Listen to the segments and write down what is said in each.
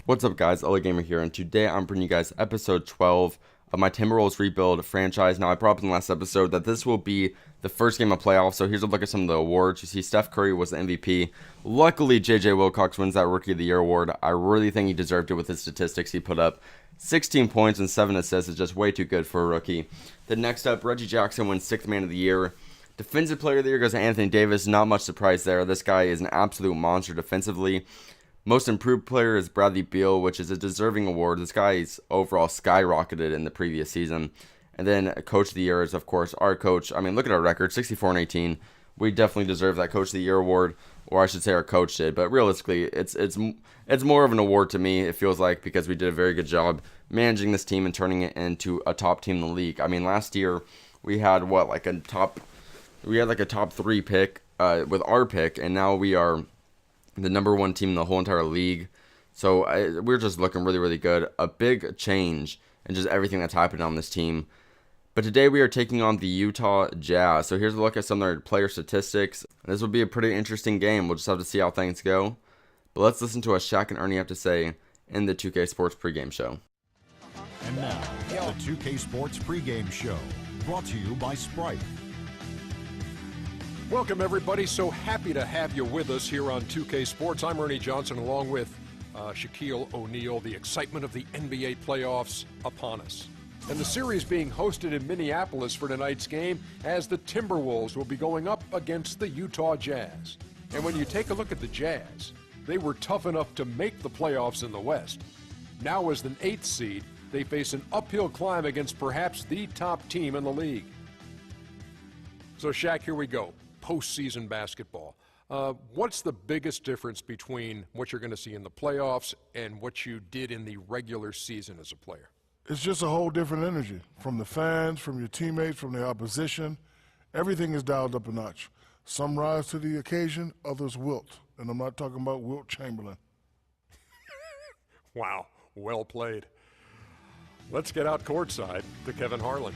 What's up guys, LA Gamer here, and today I'm bringing you guys episode 12 of my Timberwolves rebuild franchise. Now I brought up in the last episode that this will be the first game of playoffs, so here's a look at some of the awards. You see Steph Curry was the MVP. Luckily JJ Wilcox wins that Rookie of the Year award. I really think he deserved it with his statistics he put up. 16 points and 7 assists is just way too good for a rookie. Then next up, Reggie Jackson wins 6th Man of the Year. Defensive Player of the Year goes to Anthony Davis. Not much surprise there. This guy is an absolute monster defensively. Most Improved Player is Bradley Beal, which is a deserving award. This guy's overall skyrocketed in the previous season. And then Coach of the Year is, of course, our coach. I mean, look at our record, 64-18. We definitely deserve that Coach of the Year award, or I should say our coach did. But realistically, it's more of an award to me, it feels like, because we did a very good job managing this team and turning it into a top team in the league. I mean, last year we had a top 3 pick with our pick, and now we are the number 1 team in the whole entire league. So we're just looking really, really good. A big change in just everything that's happened on this team. But today we are taking on the Utah Jazz. So here's a look at some of their player statistics. This will be a pretty interesting game. We'll just have to see how things go. But let's listen to what Shaq and Ernie have to say in the 2K Sports pregame show. And now, the 2K Sports pregame show, brought to you by Sprite. Welcome, everybody. So happy to have you with us here on 2K Sports. I'm Ernie Johnson, along with Shaquille O'Neal. The excitement of the NBA playoffs upon us. And the series being hosted in Minneapolis for tonight's game, as the Timberwolves will be going up against the Utah Jazz. And when you take a look at the Jazz, they were tough enough to make the playoffs in the West. Now, as an 8th seed, they face an uphill climb against perhaps the top team in the league. So, Shaq, here we go. Postseason basketball. What's the biggest difference between what you're going to see in the playoffs and what you did in the regular season as a player? It's just a whole different energy from the fans, from your teammates, from the opposition. Everything is dialed up a notch. Some rise to the occasion, others wilt. And I'm not talking about Wilt Chamberlain. Wow, well played. Let's get out courtside to Kevin Harlan.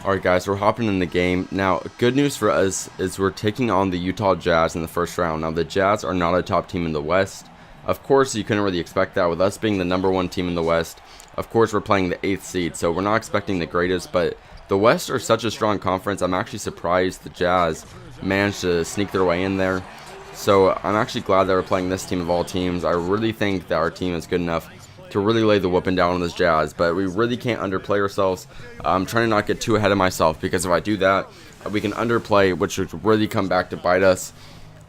Alright guys, we're hopping in the game. Now, good news for us is we're taking on the Utah Jazz in the first round. Now, the Jazz are not a top team in the West. Of course, you couldn't really expect that with us being the number 1 team in the West. Of course, we're playing the 8th seed, so we're not expecting the greatest, but the West are such a strong conference. I'm actually surprised the Jazz managed to sneak their way in there. So, I'm actually glad that we're playing this team of all teams. I really think that our team is good enough to really lay the whooping down on this Jazz, but we really can't underplay ourselves. I'm trying to not get too ahead of myself, because if I do that, we can underplay, which would really come back to bite us.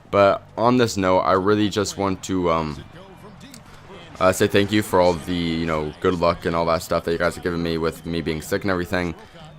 But on this note, I really just want to say thank you for all the good luck and all that stuff that you guys have given me with me being sick and everything.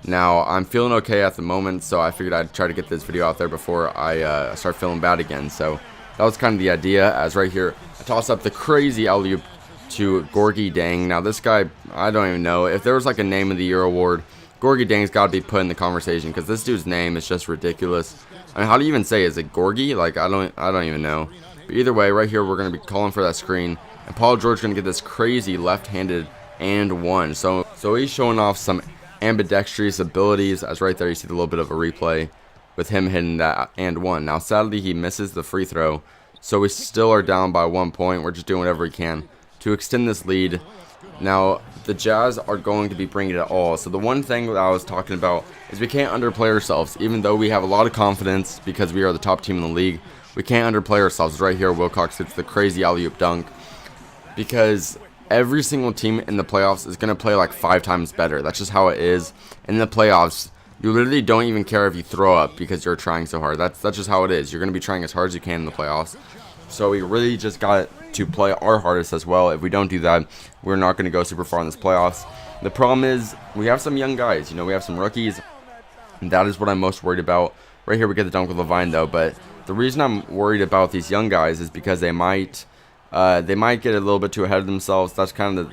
Now I'm feeling okay at the moment, so I figured I'd try to get this video out there before I start feeling bad again. So that was kind of the idea. As right here, I toss up the crazy alley-oop to Gorgie Dang. Now this guy, I don't even know if there was like a Name of the Year award. Gorgie Dang's got to be put in the conversation, because this dude's name is just ridiculous. I mean, how do you even say it? Is it Gorgie? Like I don't even know. But either way, right here we're gonna be calling for that screen, and Paul George's gonna get this crazy left-handed and one. So he's showing off some ambidextrous abilities. As right there you see a little bit of a replay with him hitting that and one. Now sadly he misses the free throw, so we still are down by 1 point. We're just doing whatever we can to extend this lead. Now, the Jazz are going to be bringing it all. So the one thing that I was talking about is we can't underplay ourselves. Even though we have a lot of confidence because we are the top team in the league, we can't underplay ourselves. Right here, Wilcox hits the crazy alley-oop dunk, because every single team in the playoffs is going to play like 5 times better. That's just how it is. In the playoffs, you literally don't even care if you throw up because you're trying so hard. That's just how it is. You're going to be trying as hard as you can in the playoffs. So we really just got to play our hardest as well. If we don't do that, we're not going to go super far in this playoffs. The problem is we have some young guys. We have some rookies, and that is what I'm most worried about. Right here we get the dunk with Levine though, but the reason I'm worried about these young guys is because they might get a little bit too ahead of themselves. That's kind of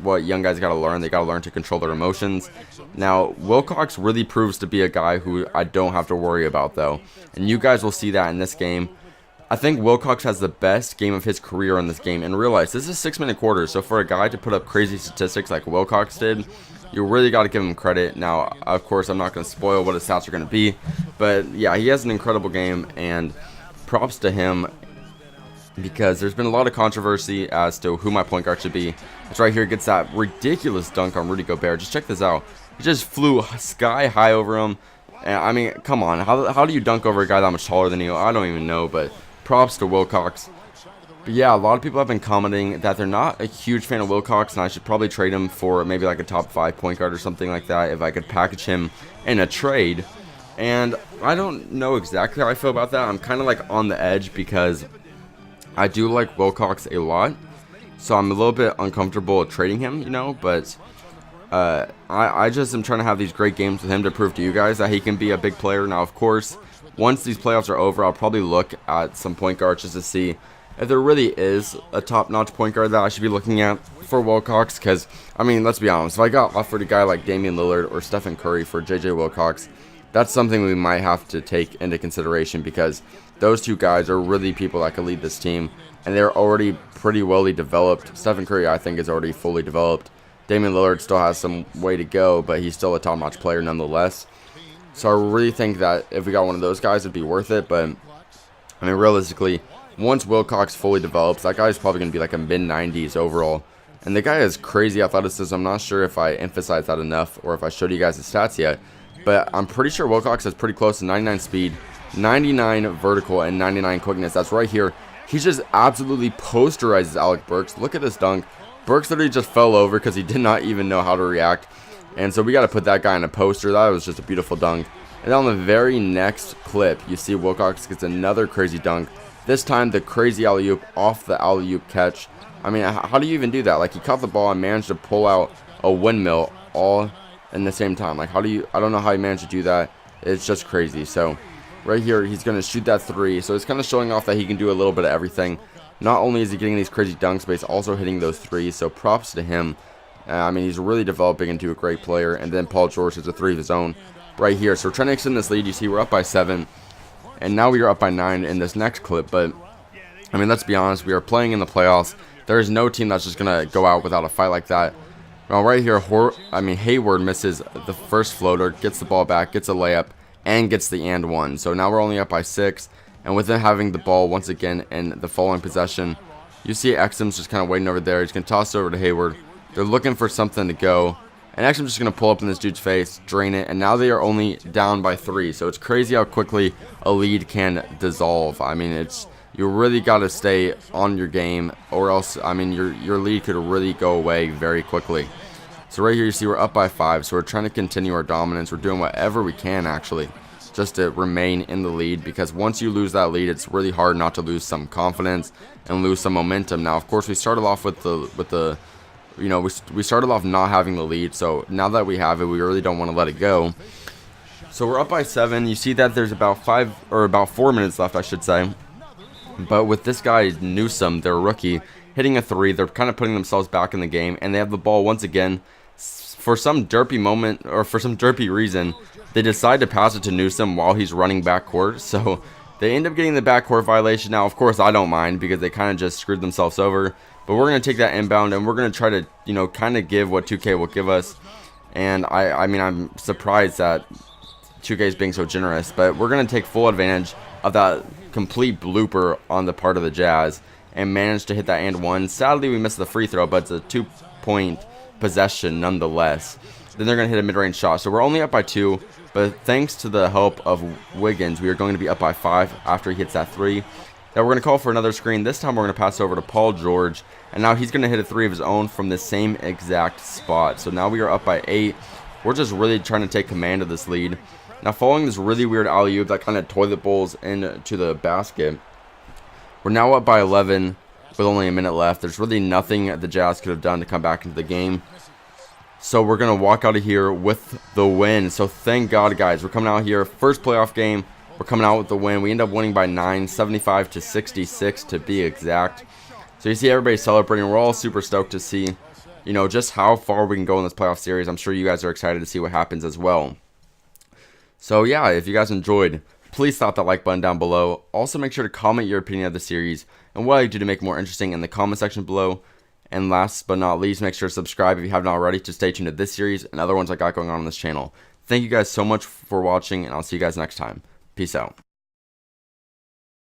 what young guys got to learn. They got to learn to control their emotions. Now, Wilcox really proves to be a guy who I don't have to worry about though, and you guys will see that in this game. I think Wilcox has the best game of his career in this game, and realize this is 6-minute quarters, so for a guy to put up crazy statistics like Wilcox did, you really got to give him credit. Now, of course, I'm not going to spoil what his stats are going to be, but yeah, he has an incredible game, and props to him, because there's been a lot of controversy as to who my point guard should be. It's right here, gets that ridiculous dunk on Rudy Gobert. Just check this out. He just flew sky high over him. And, I mean, come on. How do you dunk over a guy that much taller than you? I don't even know, but props to Wilcox. But yeah, a lot of people have been commenting that they're not a huge fan of Wilcox, and I should probably trade him for maybe like a top 5 point guard or something like that if I could package him in a trade. And I don't know exactly how I feel about that. I'm kind of like on the edge, because I do like Wilcox a lot, so I'm a little bit uncomfortable trading him, you know, but I just am trying to have these great games with him to prove to you guys that he can be a big player. Now, of course, once these playoffs are over, I'll probably look at some point guards just to see if there really is a top-notch point guard that I should be looking at for Wilcox, because, I mean, let's be honest, if I got offered a guy like Damian Lillard or Stephen Curry for J.J. Wilcox, that's something we might have to take into consideration, because those two guys are really people that could lead this team, and they're already pretty well developed. Stephen Curry, I think, is already fully developed. Damian Lillard still has some way to go, but he's still a top-notch player nonetheless. So I really think that if we got one of those guys, it'd be worth it. But, I mean, realistically, once Wilcox fully develops, that guy's probably going to be like a mid-90s overall. And the guy has crazy athleticism. I'm not sure if I emphasized that enough or if I showed you guys his stats yet. But I'm pretty sure Wilcox has pretty close to 99 speed, 99 vertical, and 99 quickness. That's right here. He just absolutely posterizes Alec Burks. Look at this dunk. Burks literally just fell over because he did not even know how to react. And so we got to put that guy in a poster. That was just a beautiful dunk. And on the very next clip, you see Wilcox gets another crazy dunk. This time, the crazy alley-oop off the alley-oop catch. I mean, how do you even do that? Like, he caught the ball and managed to pull out a windmill all in the same time. Like, I don't know how he managed to do that. It's just crazy. So right here, he's going to shoot that three. So it's kind of showing off that he can do a little bit of everything. Not only is he getting these crazy dunks, but he's also hitting those threes. So props to him. I mean, he's really developing into a great player. And then Paul George has a three of his own right here. So we're trying to extend this lead. You see, we're up by 7. And now we are up by 9 in this next clip. But, I mean, let's be honest. We are playing in the playoffs. There is no team that's just going to go out without a fight like that. Now, right here, Hayward misses the first floater, gets the ball back, gets a layup, and gets the and one. So now we're only up by 6. And with them having the ball once again in the following possession, you see Exum's just kind of waiting over there. He's going to toss it over to Hayward. They're looking for something to go. And Exum's just going to pull up in this dude's face, drain it. And now they are only down by 3. So it's crazy how quickly a lead can dissolve. I mean, you really got to stay on your game, or else, I mean, your lead could really go away very quickly. So right here, you see we're up by 5. So we're trying to continue our dominance. We're doing whatever we can, actually, just to remain in the lead, because once you lose that lead, it's really hard not to lose some confidence and lose some momentum. Now, of course, we started off with the we started off not having the lead, so now that we have it, we really don't want to let it go. So we're up by 7. You see that there's about 4 minutes left, I should say. But with this guy Newsom, their rookie, hitting a 3, they're kind of putting themselves back in the game, and they have the ball once again. For some derpy moment, or for some derpy reason, they decide to pass it to Newsom while he's running backcourt. So they end up getting the backcourt violation. Now, of course, I don't mind, because they kind of just screwed themselves over. But we're going to take that inbound, and we're going to try to, kind of give what 2K will give us. And I mean, I'm surprised that 2K is being so generous. But we're going to take full advantage of that complete blooper on the part of the Jazz and manage to hit that and one. Sadly, we missed the free throw, but it's a 2-point possession nonetheless. Then they're going to hit a mid-range shot. So we're only up by 2, but thanks to the help of Wiggins, we are going to be up by 5 after he hits that 3. Now we're going to call for another screen. This time we're going to pass over to Paul George, and now he's going to hit a 3 of his own from the same exact spot. So now we are up by 8. We're just really trying to take command of this lead. Now, following this really weird alley-oop that kind of toilet bowls into the basket, we're now up by 11 with only a minute left. There's really nothing the Jazz could have done to come back into the game. So we're going to walk out of here with the win. So thank God, guys. We're coming out here. First playoff game. We're coming out with the win. We end up winning by 9, 75-66 to be exact. So you see everybody celebrating. We're all super stoked to see, just how far we can go in this playoff series. I'm sure you guys are excited to see what happens as well. So yeah, if you guys enjoyed, please slap that like button down below. Also, make sure to comment your opinion of the series and what I do to make it more interesting in the comment section below. And last but not least, make sure to subscribe if you haven't already to stay tuned to this series and other ones I got going on this channel. Thank you guys so much for watching, and I'll see you guys next time. Peace out.